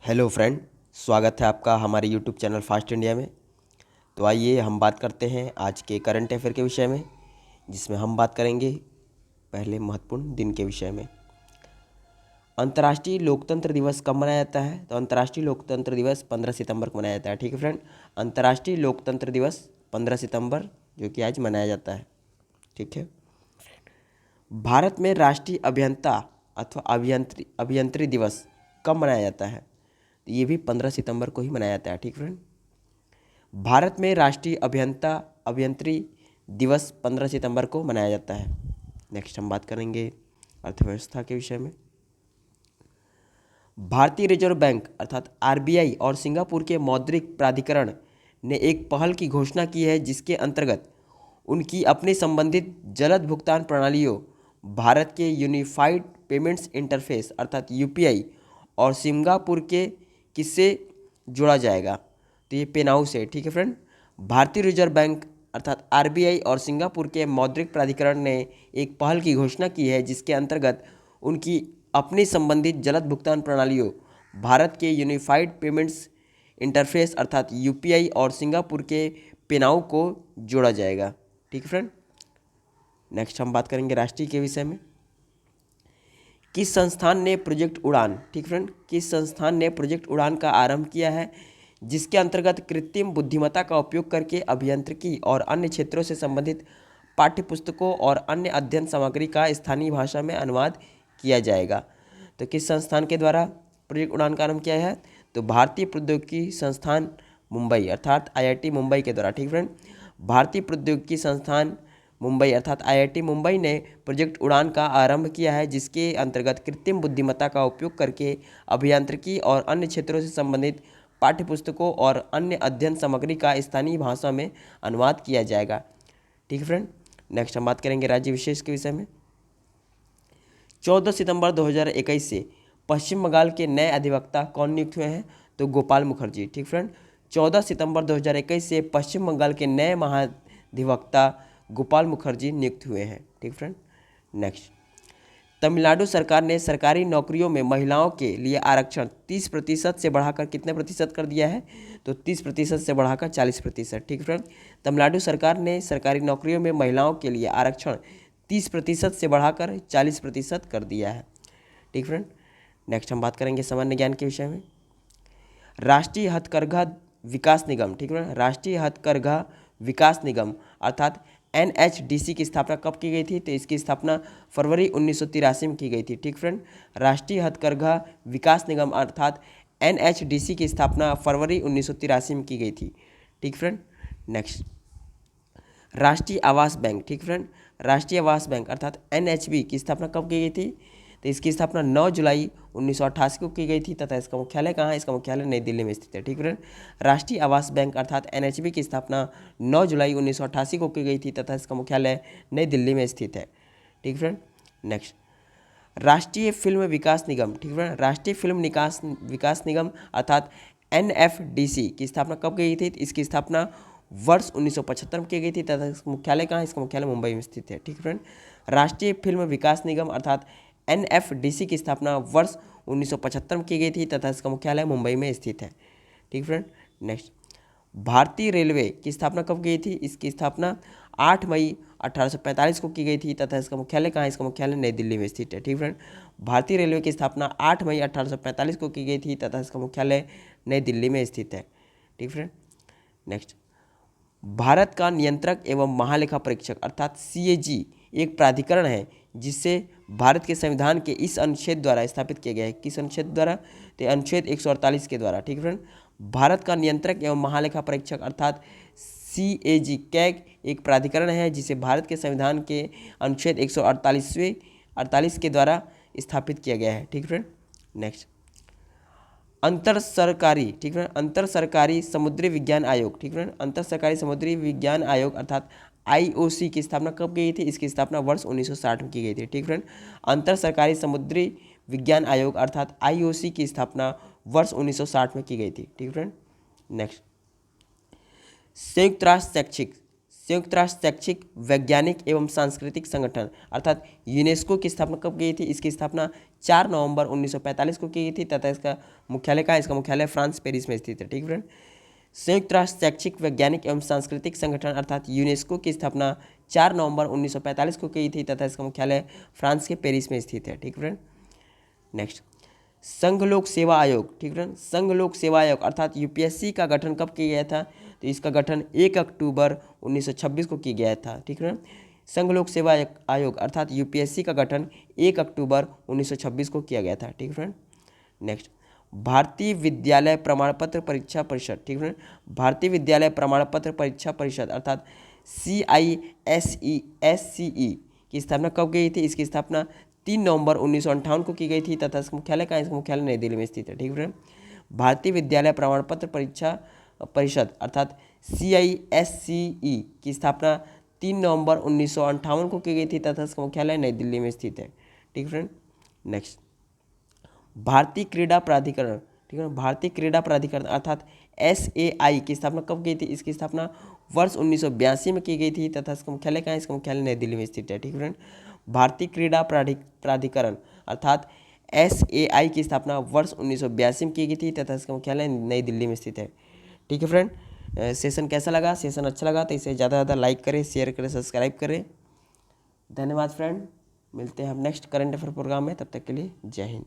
Hello friend, स्वागत है आपका हमारे यूट्यूब चैनल फास्ट इंडिया में। तो आइए हम बात करते हैं आज के करंट अफेयर के विषय में, जिसमें हम बात करेंगे पहले महत्वपूर्ण दिन के विषय में। अंतर्राष्ट्रीय लोकतंत्र दिवस कब मनाया जाता है? तो अंतर्राष्ट्रीय लोकतंत्र दिवस 15 सितंबर को मनाया जाता है। ठीक है फ्रेंड, अंतर्राष्ट्रीय लोकतंत्र दिवस 15 सितंबर जो कि आज मनाया जाता है। ठीक है। भारत में राष्ट्रीय अभियंता अथवा अभियंत्री दिवस कब मनाया जाता है? तो ये भी 15 सितंबर को ही मनाया जाता है। ठीक फ्रेंड, भारत में राष्ट्रीय अभियंत्री दिवस 15 सितंबर को मनाया जाता है। नेक्स्ट हम बात करेंगे अर्थव्यवस्था के विषय में। भारतीय रिजर्व बैंक अर्थात आरबीआई और सिंगापुर के मौद्रिक प्राधिकरण ने एक पहल की घोषणा की है, जिसके अंतर्गत उनकी अपनी संबंधित जलद भुगतान प्रणालियों भारत के यूनिफाइड पेमेंट्स इंटरफेस अर्थात यूपीआई और सिंगापुर के किससे जोड़ा जाएगा? तो ये पेनाउ से। ठीक है फ्रेंड, भारतीय रिजर्व बैंक अर्थात आरबीआई और सिंगापुर के मौद्रिक प्राधिकरण ने एक पहल की घोषणा की है, जिसके अंतर्गत उनकी अपनी संबंधित जलद भुगतान प्रणालियों भारत के यूनिफाइड पेमेंट्स इंटरफेस अर्थात यूपीआई और सिंगापुर के पेनाउ को जोड़ा जाएगा। ठीक है फ्रेंड, नेक्स्ट हम बात करेंगे राष्ट्रीय के विषय में। किस संस्थान ने प्रोजेक्ट उड़ान, ठीक फ्रेंड, किस संस्थान ने प्रोजेक्ट उड़ान का आरंभ किया है, जिसके अंतर्गत कृत्रिम बुद्धिमत्ता का उपयोग करके अभियांत्रिकी और अन्य क्षेत्रों से संबंधित पाठ्यपुस्तकों और अन्य अध्ययन सामग्री का स्थानीय भाषा में अनुवाद किया जाएगा? तो किस संस्थान के द्वारा प्रोजेक्ट उड़ान का आरंभ किया है? तो भारतीय प्रौद्योगिकी संस्थान मुंबई अर्थात आईआईटी मुंबई के द्वारा। ठीक फ्रेंड, भारतीय प्रौद्योगिकी संस्थान मुंबई अर्थात आईआईटी मुंबई ने प्रोजेक्ट उड़ान का आरंभ किया है, जिसके अंतर्गत कृत्रिम बुद्धिमत्ता का उपयोग करके अभियांत्रिकी और अन्य क्षेत्रों से संबंधित पाठ्यपुस्तकों और अन्य अध्ययन सामग्री का स्थानीय भाषा में अनुवाद किया जाएगा। ठीक है फ्रेंड, नेक्स्ट हम बात करेंगे राज्य विशेष के विषय में। 14 सितंबर 2021 से पश्चिम बंगाल के नए अधिवक्ता कौन नियुक्त हुए हैं? तो गोपाल मुखर्जी। ठीक फ्रेंड, 14 सितंबर 2021 से पश्चिम बंगाल के नए महाधिवक्ता गोपाल मुखर्जी नियुक्त हुए हैं। ठीक फ्रेंड, नेक्स्ट तमिलनाडु सरकार ने सरकारी नौकरियों में महिलाओं के लिए आरक्षण 30% से बढ़ाकर कितने प्रतिशत कर दिया है? तो 30% से बढ़ाकर 40%। ठीक फ्रेंड, तमिलनाडु सरकार ने सरकारी नौकरियों में महिलाओं के लिए आरक्षण 30% से बढ़ाकर 40% कर दिया है। ठीक फ्रेंड, नेक्स्ट हम बात करेंगे सामान्य ज्ञान के विषय में। राष्ट्रीय हथकरघा विकास निगम, ठीक है, राष्ट्रीय हथकरघा विकास निगम अर्थात एनएचडीसी की स्थापना कब की गई थी? तो इसकी स्थापना फरवरी 1983 में की गई थी। ठीक फ्रेंड, राष्ट्रीय हथकरघा विकास निगम अर्थात एनएचडीसी की स्थापना फरवरी 1983 में की गई थी। ठीक फ्रेंड, नेक्स्ट राष्ट्रीय आवास बैंक, ठीक फ्रेंड, राष्ट्रीय आवास बैंक अर्थात एनएचबी की स्थापना कब की गई थी? तो इसकी स्थापना 9 जुलाई 1988 को की गई थी तथा इसका मुख्यालय कहाँ है? इसका मुख्यालय नई दिल्ली में स्थित है। ठीक फ्रेंड, राष्ट्रीय आवास बैंक अर्थात एनएचबी की स्थापना 9 जुलाई 1988 को की गई थी तथा इसका मुख्यालय नई दिल्ली में स्थित है। ठीक फ्रेंड, नेक्स्ट राष्ट्रीय फिल्म विकास निगम, ठीक फ्रेंड, राष्ट्रीय फिल्म विकास निगम अर्थात एनएफडीसी की स्थापना कब की गई थी? इसकी स्थापना वर्ष 1975 में की गई थी तथा इसका मुख्यालय कहाँ है? इसका मुख्यालय मुंबई में स्थित है। ठीक फ्रेंड, राष्ट्रीय फिल्म विकास निगम अर्थात एनएफडीसी की स्थापना वर्ष 1975 में की गई थी तथा इसका मुख्यालय मुंबई में स्थित है। ठीक फ्रेंड, नेक्स्ट भारतीय रेलवे की स्थापना कब की गई थी? इसकी स्थापना 8 मई 1845 को की गई थी तथा इसका मुख्यालय कहाँ है? इसका मुख्यालय नई दिल्ली में स्थित है। ठीक फ्रेंड, भारतीय रेलवे की स्थापना 8 मई 1845 को की गई थी तथा इसका मुख्यालय नई दिल्ली में स्थित है। ठीक फ्रेंड, नेक्स्ट भारत का नियंत्रक एवं महालेखा परीक्षक अर्थात सीएजी एक प्राधिकरण है, जिससे भारत के संविधान के इस अनुच्छेद द्वारा स्थापित किया गया है। किस अनुच्छेद द्वारा? तो अनुच्छेद 148 के द्वारा। ठीक फ्रेंड, भारत का नियंत्रक एवं महालेखा परीक्षक अर्थात सीएजी कैग एक प्राधिकरण है, जिसे भारत के संविधान के अनुच्छेद 148 के द्वारा स्थापित किया गया है। ठीक फ्रेंड, नेक्स्ट अंतर सरकारी, ठीक है, अंतर सरकारी समुद्री विज्ञान आयोग, ठीक है, अंतर सरकारी समुद्री विज्ञान आयोग अर्थात आईओसी की स्थापना कब की गई थी? इसकी स्थापना वर्ष 1960 में की गई थी। ठीक फ्रेंड, अंतर सरकारी समुद्री विज्ञान आयोग अर्थात आईओसी की स्थापना वर्ष 1960 में की गई थी। ठीक फ्रेंड, नेक्स्ट संयुक्त राष्ट्र शैक्षिक वैज्ञानिक एवं सांस्कृतिक संगठन अर्थात यूनेस्को की स्थापना कब की गई थी? इसकी स्थापना 4 नवंबर 1945 को की गई थी तथा इसका मुख्यालय कहाँ है? इसका मुख्यालय फ्रांस पेरिस में स्थित है। ठीक फ्रेंड, संयुक्त राष्ट्र शैक्षिक वैज्ञानिक एवं सांस्कृतिक संगठन अर्थात यूनेस्को की स्थापना 4 नवंबर 1945 को की थी तथा इसका मुख्यालय फ्रांस के पेरिस में स्थित है। ठीक फ्रेंड, नेक्स्ट संघ लोक सेवा आयोग। ठीक फ्रेंड, संघ लोक सेवा आयोग अर्थात यूपीएससी का गठन कब किया गया था? तो इसका गठन 1 अक्टूबर 1926 को किया गया था। ठीक फ्रेंड, संघ लोक सेवा आयोग अर्थात यूपीएससी का गठन 1 अक्टूबर 1926 को किया गया था। ठीक फ्रेंड, नेक्स्ट भारतीय विद्यालय प्रमाण पत्र परीक्षा परिषद। ठीक फ्रेंड, भारतीय विद्यालय प्रमाण पत्र परीक्षा परिषद अर्थात CISESCE की स्थापना कब की गई थी? इसकी स्थापना 3 नवंबर 1958 को की गई थी तथा इसका मुख्यालय कहाँ है? इसका मुख्यालय नई दिल्ली में स्थित है। ठीक फ्रेंड, भारतीय विद्यालय प्रमाण पत्र परीक्षा परिषद अर्थात CISCE की स्थापना 3 नवंबर 1958 को की गई थी तथा इसका मुख्यालय नई दिल्ली में स्थित है। ठीक फ्रेंड, नेक्स्ट भारतीय क्रीड़ा प्राधिकरण। ठीक है, भारतीय क्रीड़ा प्राधिकरण अर्थात SAI की स्थापना कब की थी? इसकी स्थापना वर्ष 1982 में की गई थी तथा इसका मुख्यालय कहाँ है? इसका मुख्यालय नई दिल्ली में स्थित है। ठीक फ्रेंड, भारतीय क्रीड़ा प्राधिकरण अर्थात SAI की स्थापना वर्ष 1982 में की गई थी तथा इसका मुख्यालय नई दिल्ली में स्थित है। ठीक है फ्रेंड, सेशन कैसा लगा? सेशन अच्छा लगा तो इसे ज़्यादा से ज़्यादा लाइक करें, शेयर करें, सब्सक्राइब करें। धन्यवाद फ्रेंड, मिलते हैं हम नेक्स्ट करंट अफेयर प्रोग्राम में, तब तक के लिए जय हिंद।